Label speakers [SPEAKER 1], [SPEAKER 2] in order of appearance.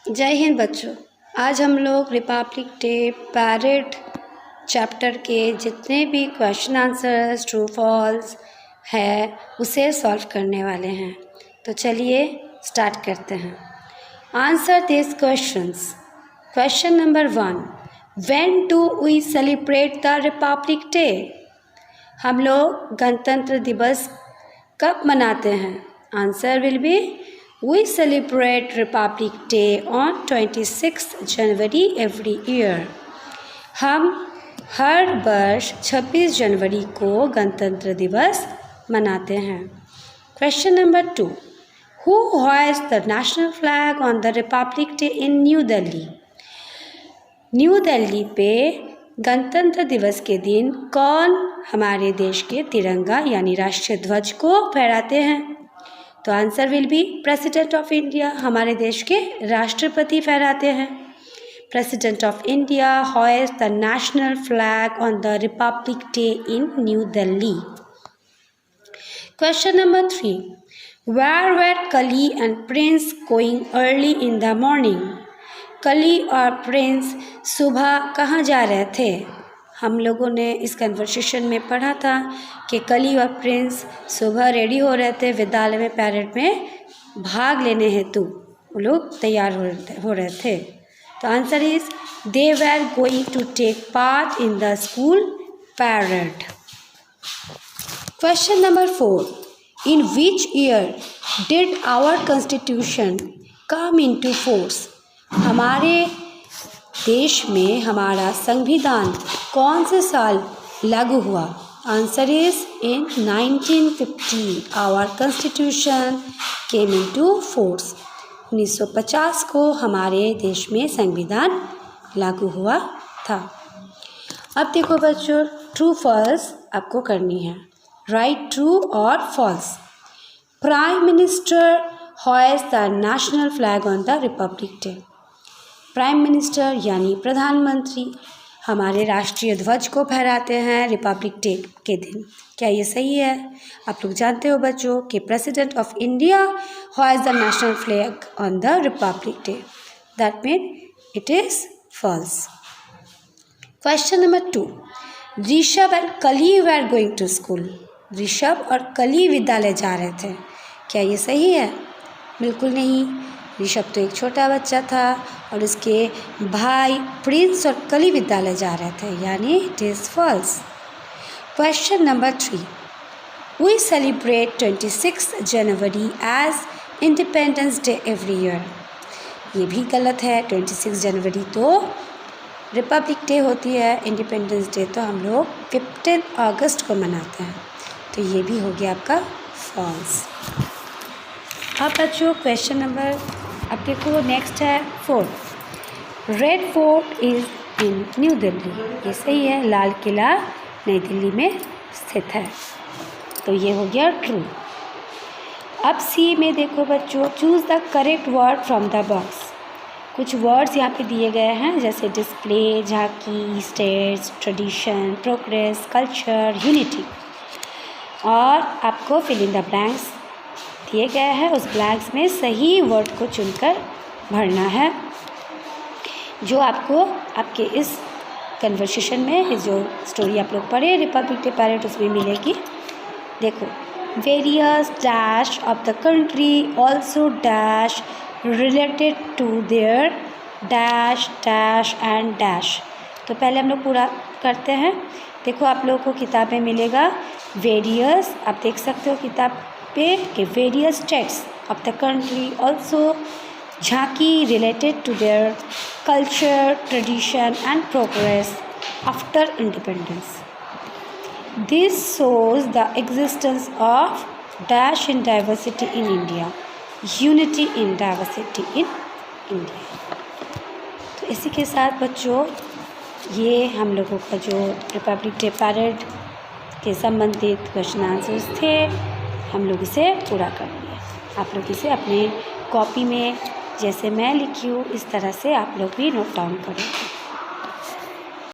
[SPEAKER 1] जय हिंद बच्चों। आज हम लोग रिपब्लिक डे पैरेड चैप्टर के जितने भी क्वेश्चन आंसर्स ट्रू फॉल्स है उसे सॉल्व करने वाले हैं। तो चलिए स्टार्ट करते हैं। Answer this questions. Question number 1, when do we celebrate the Republic Day? हम लोग गणतंत्र दिवस कब मनाते हैं? Answer will be We celebrate Republic Day on 26th January every year. हम हर वर्ष 26 जनवरी को गणतंत्र दिवस मनाते हैं। Question number 2, Who hoists the national flag on the Republic Day in New Delhi? New Delhi पे गणतंत्र दिवस के दिन कौन हमारे देश के तिरंगा यानी राष्ट्रीय ध्वज को फहराते हैं? तो answer will be president of India. हमारे देश के राष्ट्रपति फहराते हैं। President of India hoist the national flag on the Republic Day in New Delhi. Question number 3, where were Kali and prince going early in the morning? Kali और प्रिंस सुबह कहाँ जा रहे थे? हम लोगों ने इस कन्वर्सेशन में पढ़ा था कि कली और प्रिंस सुबह रेडी हो रहे थे विद्यालय में पैरेड में भाग लेने हेतु। वो लोग तैयार हो रहे थे। तो answer is they were going to take part in the school parade. Question number 4, in which year did our constitution come into force? हमारे देश में हमारा संविधान कौन से साल लागू हुआ? Answer is in 1950 our constitution came into force. 1950 को हमारे देश में संविधान लागू हुआ था। अब देखो बच्चों, ट्रू फॉल्स आपको करनी है। राइट ट्रू और false. Prime minister hoist the national flag on the Republic Day. Prime minister यानी प्रधानमंत्री हमारे राष्ट्रीय ध्वज को फहराते हैं रिपब्लिक डे के दिन। क्या ये सही है? आप लोग जानते हो बच्चों कि president of India hoist the national flag on the Republic Day. That mean it is false. Question number 2, Rishabh and Kali were going to school. Rishabh और कली विद्यालय जा रहे थे। क्या ये सही है? बिल्कुल नहीं। ऋषभ तो एक छोटा बच्चा था और उसके भाई प्रिंस और कली विद्यालय जा रहे थे, यानी it is false. Question number 3, we celebrate 26 January as Independence Day every year. ये भी गलत है। 26 जनवरी तो रिपब्लिक डे होती है, इंडिपेंडेंस डे तो हम लोग 15 अगस्त को मनाते हैं। तो ये भी हो गया आपका फॉल्स। अब बच्चों क्वेश्चन नंबर अब देखो नेक्स्ट है 4, red fort is in New Delhi. ये सही है, लाल किला नई दिल्ली में स्थित है। तो ये हो गया ट्रू। अब सी में देखो बच्चों, choose the correct word from the box. कुछ वर्ड्स यहाँ पे दिए गए हैं जैसे डिस्प्ले, झांकी, states, tradition, progress, culture, unity. और आपको फिल इन द ब्लैंक्स दिए गए हैं, उस ब्लैंक्स में सही वर्ड को चुनकर भरना है जो आपको आपके इस कन्वर्सेशन में, इस जो स्टोरी आप लोग पढ़े रिपब्लिक डे पैरेड, उसमें मिलेगी। देखो, various dash of the country also dash related to their dash dash and dash. तो पहले हम लोग पूरा करते हैं। देखो आप लोगों को किताब में मिलेगा वेरियस, आप देख सकते हो किताब पे कि various states of the country also झांकी related to their culture, tradition and progress after independence. This shows the existence of dash in diversity in India, unity in diversity in India। तो इसी के साथ बच्चों ये हम लोगों का जो रिपब्लिक डे पैरेड के संबंधित क्वेश्चन आंसर्स थे, हम लोग इसे पूरा कर लिए। आप लोग इसे अपने कॉपी में जैसे मैं लिखी हूँ इस तरह से आप लोग भी नोट डाउन करें।